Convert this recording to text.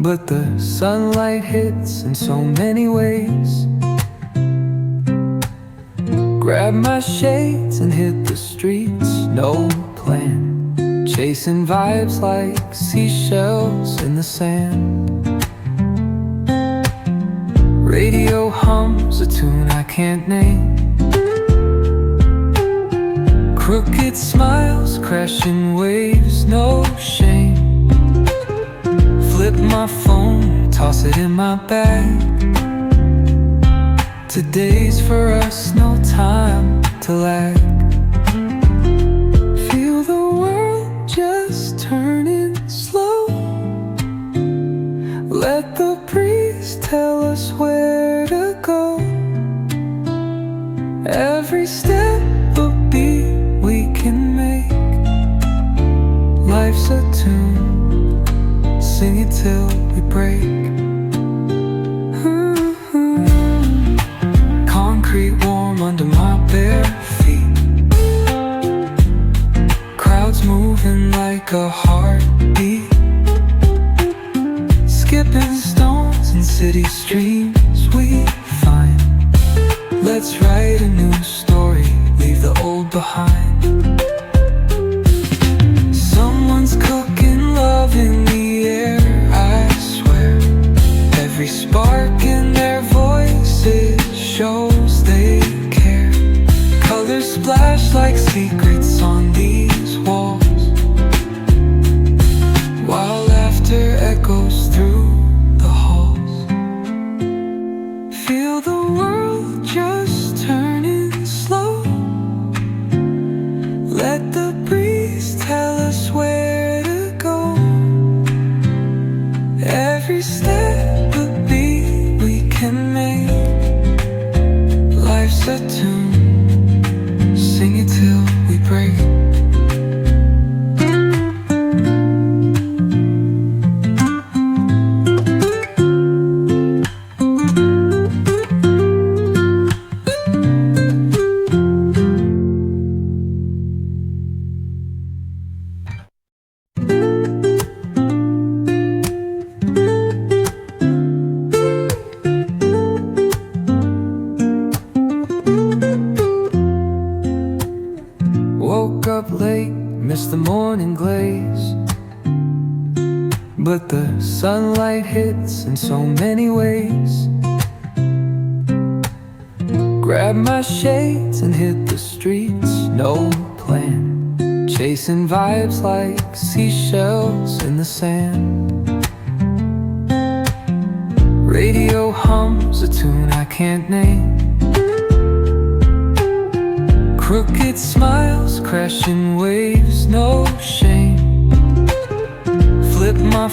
but the sunlight hits in so many ways. Grab my shades and hit the streets, no plan, chasing vibes like seashells in the sand. Radio hums a tune I can't name. Crooked smiles, crashing waves, no shame. Flip my phone, toss it in my bag. Today's for us, no time to lag. Feel the world just turning slow. Let the breeze tell us where to go. Every step a beat we can make. Life's a tune, sing it till we break. Concrete warm under my bare feet. Crowds moving like a heartbeat. Skipping stones in city streams we find. Let's write a new story, leave the old behind. Someone's cooking love in the air, I swear. Every spark in their voices shows they care. Colors splash like secrets on these walls, while laughter echoes through the halls. Feel the world just turning slow. Let the breeze tell us where to go. Every step a beat we can make. Life's a tune, sing it till we break. Woke up late, missed the morning glaze, but the sunlight hits in so many ways. Grab my shades and hit the streets, no plan, chasing vibes like seashells in the sand. Radio hums a tune I can't name. Crooked smiles, crashing waves, no shame. Flip my